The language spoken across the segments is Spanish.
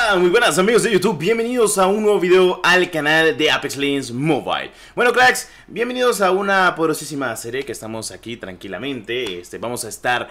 Hola, muy buenas amigos de YouTube, bienvenidos a un nuevo video al canal de Apex Legends Mobile. Bueno cracks, bienvenidos a una poderosísima serie que estamos aquí tranquilamente. Vamos a estar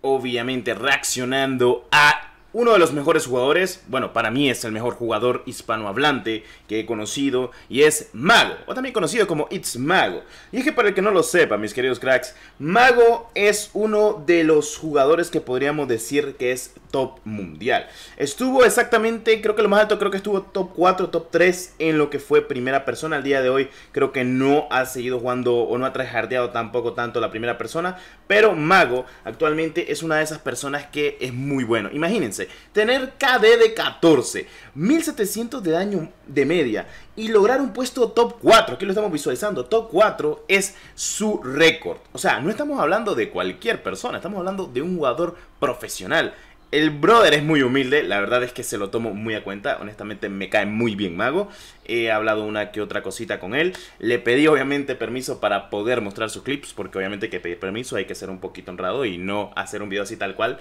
obviamente reaccionando a uno de los mejores jugadores, bueno, para mí es el mejor jugador hispanohablante que he conocido, y es Mago, o también conocido como It's Mago. Y es que para el que no lo sepa, mis queridos cracks, Mago es uno de los jugadores que podríamos decir que es top mundial. Estuvo exactamente, creo que lo más alto, creo que estuvo top 4, top 3 en lo que fue primera persona. Al día de hoy creo que no ha seguido jugando o no ha tryhardeado tampoco tanto la primera persona, pero Mago actualmente es una de esas personas que es muy bueno. Imagínense, tener KD de 14, 1700 de daño de media y lograr un puesto top 4, aquí lo estamos visualizando, top 4 es su récord. O sea, no estamos hablando de cualquier persona, estamos hablando de un jugador profesional. El brother es muy humilde, la verdad es que se lo tomo muy a cuenta, honestamente me cae muy bien Mago. He hablado una que otra cosita con él, le pedí obviamente permiso para poder mostrar sus clips, porque obviamente hay que pedir permiso, hay que ser un poquito honrado y no hacer un video así tal cual.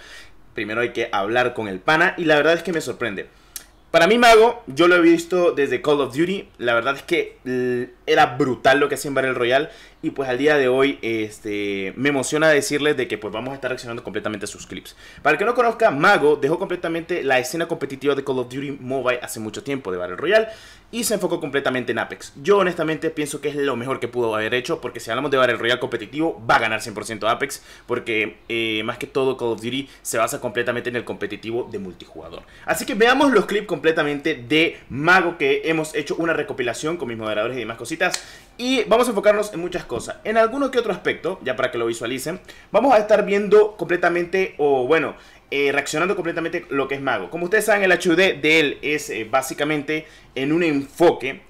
Primero hay que hablar con el pana y la verdad es que me sorprende. Para mí Mago, yo lo he visto desde Call of Duty, la verdad es que era brutal lo que hacía en Battle Royale. Y pues al día de hoy me emociona decirles de que pues vamos a estar reaccionando completamente a sus clips. Para el que no conozca, Mago dejó completamente la escena competitiva de Call of Duty Mobile hace mucho tiempo, de Battle Royale, y se enfocó completamente en Apex. Yo honestamente pienso que es lo mejor que pudo haber hecho, porque si hablamos de Battle Royale competitivo, va a ganar 100% Apex, porque más que todo Call of Duty se basa completamente en el competitivo de multijugador. Así que veamos los clips completamente de Mago, que hemos hecho una recopilación con mis moderadores y demás cositas. Y vamos a enfocarnos en muchas cosas. En alguno que otro aspecto, ya para que lo visualicen, vamos a estar viendo completamente, o bueno, reaccionando completamente lo que es Mago. Como ustedes saben, el HUD de él es básicamente en un enfoque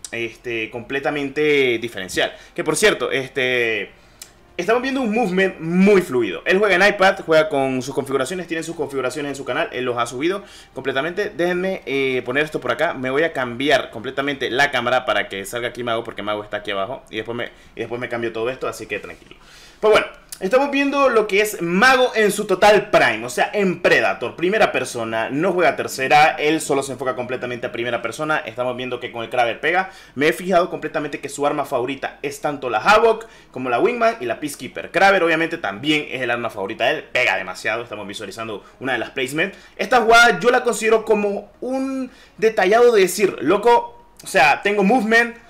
completamente diferencial. Que por cierto, estamos viendo un movement muy fluido. Él juega en iPad, juega con sus configuraciones, tiene sus configuraciones en su canal, él los ha subido completamente. Déjenme poner esto por acá, me voy a cambiar completamente la cámara para que salga aquí Mago, porque Mago está aquí abajo. Y después me cambio todo esto, así que tranquilo. Pues bueno, estamos viendo lo que es Mago en su total prime, o sea, en Predator, primera persona, no juega tercera, él solo se enfoca completamente a primera persona. Estamos viendo que con el Kraber pega. Me he fijado completamente que su arma favorita es tanto la Havoc como la Wingman y la Peacekeeper. Kraber obviamente también es el arma favorita de él, pega demasiado, estamos visualizando una de las placements. Esta jugada yo la considero como un detallado de decir, loco, o sea, tengo movement,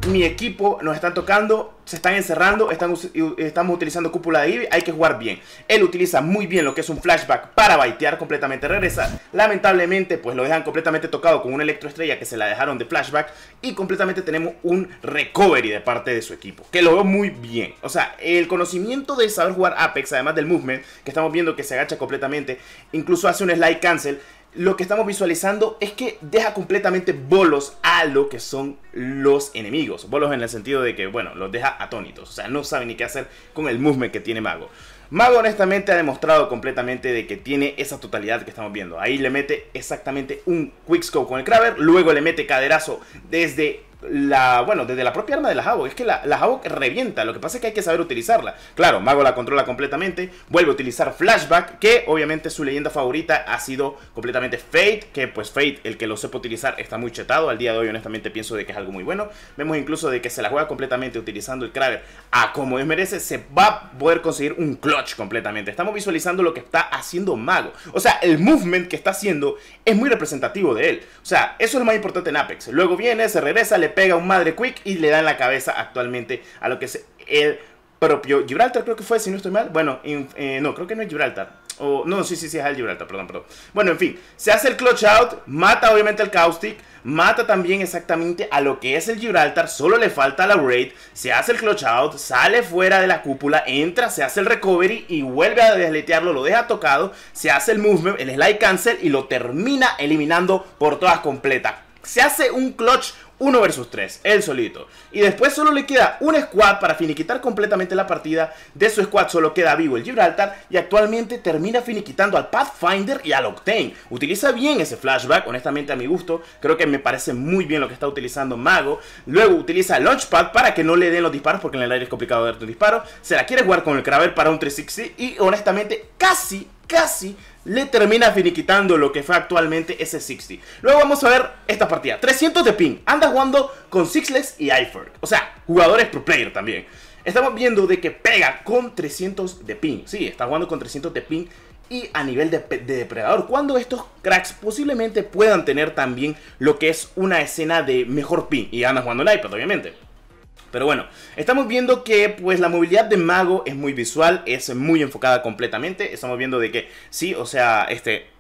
mi equipo nos están tocando, se están encerrando, estamos utilizando cúpula de Ivy, hay que jugar bien. Él utiliza muy bien lo que es un flashback para baitear completamente, regresa. Lamentablemente pues lo dejan completamente tocado con una electroestrella que se la dejaron de flashback. Y completamente tenemos un recovery de parte de su equipo, que lo veo muy bien. O sea, el conocimiento de saber jugar Apex, además del movement, que estamos viendo que se agacha completamente, incluso hace un slide cancel. Lo que estamos visualizando es que deja completamente bolos a lo que son los enemigos. Bolos en el sentido de que, bueno, los deja atónitos. O sea, no sabe ni qué hacer con el movement que tiene Mago. Mago honestamente ha demostrado completamente de que tiene esa totalidad que estamos viendo. Ahí le mete exactamente un quickscope con el Kraber. Luego le mete caderazo desde desde la propia arma de la Havoc. Es que la Havoc revienta, lo que pasa es que hay que saber utilizarla. Claro, Mago la controla completamente, vuelve a utilizar flashback, que obviamente su leyenda favorita ha sido completamente Fate, que pues Fate, el que lo sepa utilizar, está muy chetado. Al día de hoy honestamente pienso de que es algo muy bueno. Vemos incluso de que se la juega completamente utilizando el Kraber a como Dios merece. Se va a poder conseguir un clutch completamente. Estamos visualizando lo que está haciendo Mago. O sea, el movement que está haciendo es muy representativo de él. O sea, eso es lo más importante en Apex. Luego viene, se regresa, le pega un madre quick y le da en la cabeza actualmente a lo que es el propio Gibraltar, creo que fue, si no estoy mal. Bueno, no, creo que no es Gibraltar. No, sí, es el Gibraltar, perdón. Bueno, en fin, se hace el clutch out, mata obviamente al Caustic, mata también exactamente a lo que es el Gibraltar, solo le falta la raid, se hace el clutch out, sale fuera de la cúpula, entra, se hace el recovery y vuelve a desletearlo, lo deja tocado, se hace el movement, el slide cancel y lo termina eliminando por todas completas. Se hace un clutch 1 versus 3, él solito. Y después solo le queda un squad para finiquitar completamente la partida. De su squad solo queda vivo el Gibraltar. Y actualmente termina finiquitando al Pathfinder y al Octane. Utiliza bien ese flashback, honestamente a mi gusto. Creo que me parece muy bien lo que está utilizando Mago. Luego utiliza el Launchpad para que no le den los disparos, porque en el aire es complicado darte un disparo. Se la quiere jugar con el Kraber para un 360 y honestamente casi le termina finiquitando lo que fue actualmente ese 60. Luego vamos a ver esta partida. 300 de ping. Anda jugando con Sixlex y iFerg. O sea, jugadores pro player también. Estamos viendo de que pega con 300 de ping. Sí, está jugando con 300 de ping. Y a nivel de depredador, cuando estos cracks posiblemente puedan tener también lo que es una escena de mejor ping. Y anda jugando en iPad, obviamente. Pero bueno, estamos viendo que pues la movilidad de Mago es muy visual, es muy enfocada completamente. Estamos viendo de que sí, o sea,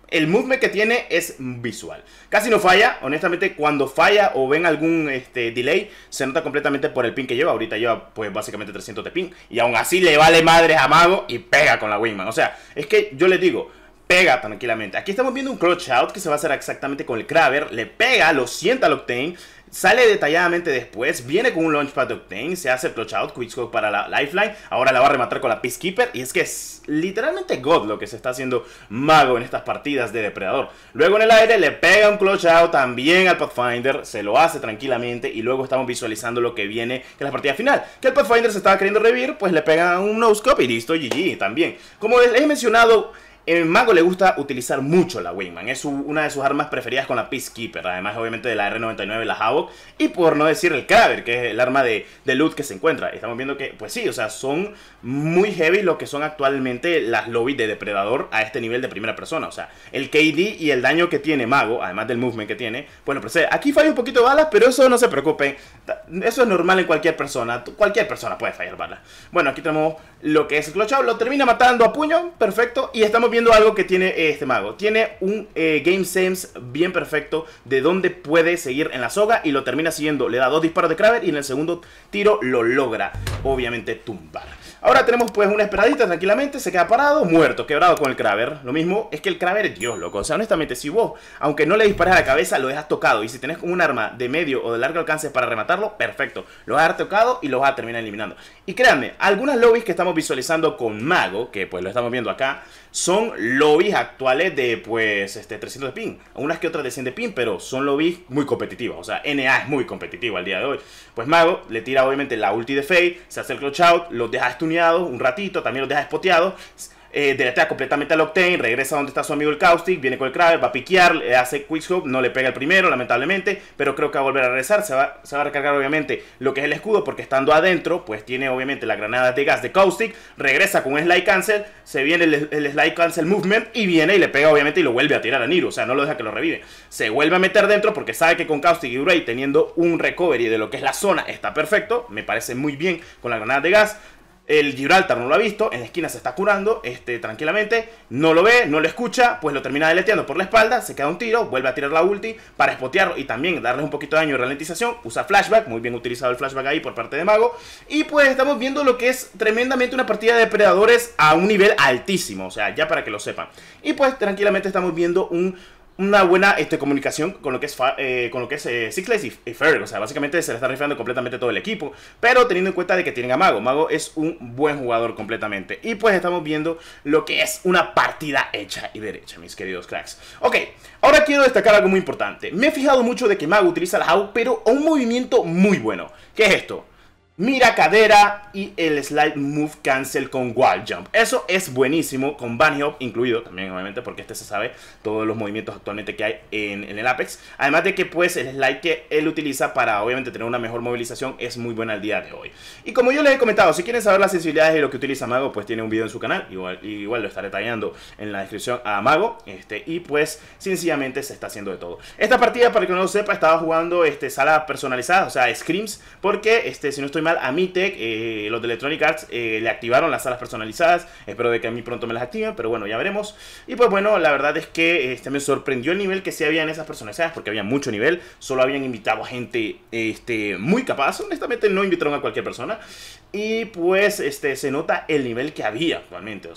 el movement que tiene es visual. Casi no falla, honestamente cuando falla o ven algún delay, se nota completamente por el ping que lleva. Ahorita lleva pues básicamente 300 de ping y aún así le vale madres a Mago y pega con la Wingman. O sea, es que yo les digo, pega tranquilamente. Aquí estamos viendo un clutch out que se va a hacer exactamente con el Kraber. Le pega, lo sienta al Octane. Sale detalladamente después, viene con un launchpad de Octane, se hace el clutch out, quickscope para la lifeline, ahora la va a rematar con la Peacekeeper, y es que es literalmente God lo que se está haciendo Mago en estas partidas de depredador. Luego en el aire le pega un clutch out también al Pathfinder, se lo hace tranquilamente, y luego estamos visualizando lo que viene, que es la partida final. Que el Pathfinder se estaba queriendo revivir, pues le pega un no-scope y listo, GG también. Como les he mencionado, el Mago le gusta utilizar mucho la Wingman, es una de sus armas preferidas con la Peacekeeper, además obviamente de la R99, la Havoc, y por no decir el Kraber, que es el arma de loot que se encuentra. Estamos viendo que, pues sí, o sea, son muy heavy lo que son actualmente las lobbies de depredador a este nivel de primera persona. O sea, el KD y el daño que tiene Mago, además del movement que tiene, bueno, procede. Aquí falla un poquito de balas, pero eso no se preocupen, eso es normal en cualquier persona puede fallar balas. Bueno, aquí tenemos lo que es el clutch out, lo termina matando a puño, perfecto, y estamos viendo algo que tiene este Mago. Tiene un game sense bien perfecto de dónde puede seguir en la soga y lo termina siguiendo. Le da 2 disparos de Kraber y en el segundo tiro lo logra, obviamente, tumbar. Ahora tenemos pues una esperadita tranquilamente, se queda parado, muerto, quebrado con el Kraber. Lo mismo es que el Kraber es Dios, loco. O sea, honestamente, si vos, aunque no le dispares a la cabeza, lo dejas tocado. Y si tenés un arma de medio o de largo alcance para rematarlo, perfecto. Lo vas a dejar tocado y lo vas a terminar eliminando. Y créanme, algunas lobbies que estamos visualizando con Mago, que pues lo estamos viendo acá, son lobbies actuales de pues 300 de ping. Unas que otras de 100 de ping, pero son lobbies muy competitivas. O sea, NA es muy competitivo al día de hoy. Pues Mago le tira obviamente la ulti de Fade, se hace el clutch out, los deja stuneados un ratito, también los deja spoteados. Deletea completamente al Octane, regresa donde está su amigo el Caustic, viene con el Kraber, va a piquear, le hace quickscope, no le pega el primero, lamentablemente, pero creo que va a volver a regresar, se va a recargar obviamente lo que es el escudo, porque estando adentro, pues tiene obviamente las granadas de gas de Caustic, regresa con un slide cancel, se viene el slide cancel movement, y viene y le pega obviamente y lo vuelve a tirar a Nero, o sea, no lo deja que lo revive, se vuelve a meter dentro porque sabe que con Caustic y Urey teniendo un recovery de lo que es la zona está perfecto, me parece muy bien con las granadas de gas. El Gibraltar no lo ha visto, en la esquina se está curando tranquilamente, no lo ve, no lo escucha, pues lo termina deleteando por la espalda, se queda un tiro, vuelve a tirar la ulti para spotearlo y también darle un poquito de daño y ralentización, usa flashback, muy bien utilizado el flashback ahí por parte de Mago, y pues estamos viendo lo que es tremendamente una partida de depredadores a un nivel altísimo, o sea, ya para que lo sepan, y pues tranquilamente estamos viendo una buena comunicación con lo que es Sixlex y Ferg. O sea, básicamente se le está rifando completamente todo el equipo, pero teniendo en cuenta de que tienen a Mago. Mago es un buen jugador completamente. Y pues estamos viendo lo que es una partida hecha y derecha, mis queridos cracks. Ok, ahora quiero destacar algo muy importante. Me he fijado mucho de que Mago utiliza la Havoc, pero a un movimiento muy bueno. ¿Qué es esto? Mira cadera y el slide move cancel con wall jump. Eso es buenísimo, con bunny hop incluido también, obviamente, porque se sabe todos los movimientos actualmente que hay en el Apex. Además de que pues el slide que él utiliza para obviamente tener una mejor movilización es muy buena al día de hoy. Y como yo les he comentado, si quieren saber las sensibilidades de lo que utiliza Mago, pues tiene un video en su canal, igual lo estaré detallando en la descripción a Mago, y pues sencillamente se está haciendo de todo. Esta partida, para que no lo sepa, estaba jugando salas personalizadas, o sea, scrims, porque si no estoy mal, a Mitek, los de Electronic Arts le activaron las salas personalizadas. Espero de que a mí pronto me las activen, pero bueno, ya veremos. Y pues bueno, la verdad es que me sorprendió el nivel que sí había en esas personalizadas, porque había mucho nivel. Solo habían invitado a gente muy capaz. Honestamente no invitaron a cualquier persona. Y pues se nota el nivel que había actualmente.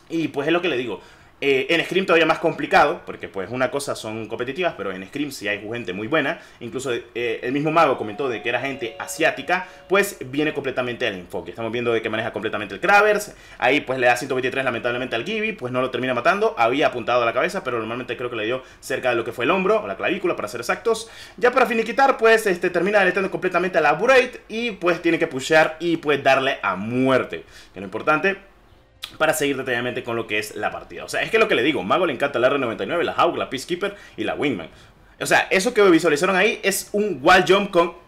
Y pues es lo que le digo. En Scrim todavía más complicado, porque pues una cosa son competitivas, pero en Scrim sí hay gente muy buena. Incluso el mismo Mago comentó de que era gente asiática, pues viene completamente al enfoque. Estamos viendo de que maneja completamente el Kravers. Ahí pues le da 123 lamentablemente al Gibby, pues no lo termina matando. Había apuntado a la cabeza, pero normalmente creo que le dio cerca de lo que fue el hombro, o la clavícula para ser exactos. Ya para finiquitar, pues termina deleteando completamente a la Burate y pues tiene que pushear y pues darle a muerte, que es lo importante. para seguir detalladamente con lo que es la partida. O sea, es que lo que le digo, Mago le encanta la R99, la Hawk, la Peacekeeper y la Wingman. O sea, eso que visualizaron ahí es un wall jump con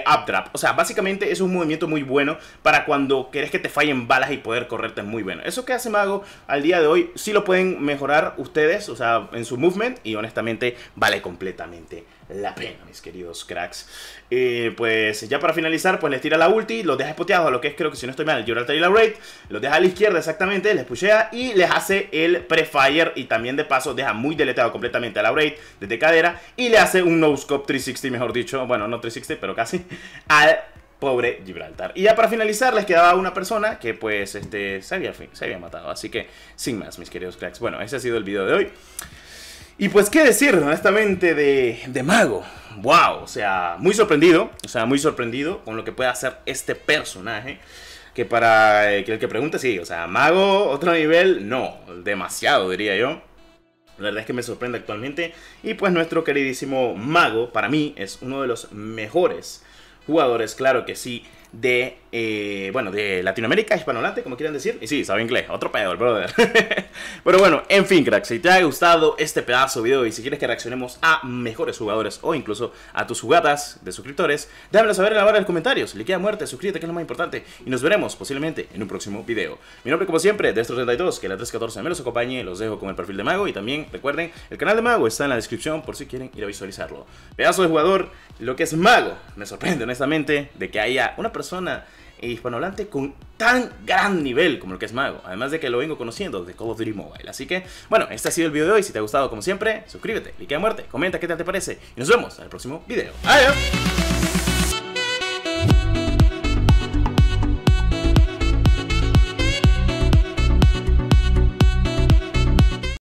updrap. O sea, básicamente es un movimiento muy bueno para cuando querés que te fallen balas y poder correrte muy bueno. Eso que hace Mago al día de hoy sí lo pueden mejorar ustedes, o sea, en su movement, y honestamente vale completamente la pena, mis queridos cracks. Pues ya para finalizar, pues les tira la ulti, los deja spoteados a lo que es, creo que si no estoy mal, el Gibraltar y la Raid, los deja a la izquierda exactamente, les pushea y les hace el pre-fire, y también de paso deja muy deleteado completamente a la Raid desde cadera y le hace un no-scope 360, mejor dicho, bueno, no 360, pero casi, al pobre Gibraltar. Y ya para finalizar les quedaba una persona que pues se había matado, así que sin más, mis queridos cracks. Bueno, ese ha sido el video de hoy. Y pues qué decir, honestamente, de Mago. Wow, o sea, muy sorprendido con lo que puede hacer este personaje. Que para el que pregunte, sí, o sea, Mago, otro nivel, no, demasiado diría yo. La verdad es que me sorprende actualmente. Y pues nuestro queridísimo Mago, para mí, es uno de los mejores jugadores, claro que sí, de, bueno, de Latinoamérica, hispanohablante, como quieran decir. Y sí, sabe inglés, otro pedo, el brother. Pero bueno, en fin, crack, si te ha gustado este pedazo de video y si quieres que reaccionemos a mejores jugadores o incluso a tus jugadas de suscriptores, déjamelo saber en la barra de los comentarios. Liquea muerte, suscríbete, que es lo más importante. Y nos veremos posiblemente en un próximo video. Mi nombre, como siempre, Destro32, que la 314 me los acompañe. Los dejo con el perfil de Mago. Y también recuerden, el canal de Mago está en la descripción por si quieren ir a visualizarlo. Pedazo de jugador, lo que es Mago. Me sorprende honestamente de que haya una persona hispanohablante con tan gran nivel como el que es Mago, además de que lo vengo conociendo de Call of Duty Mobile. Así que, bueno, este ha sido el video de hoy. Si te ha gustado, como siempre, suscríbete, like a muerte, comenta qué tal te parece y nos vemos en el próximo video. ¡Adiós!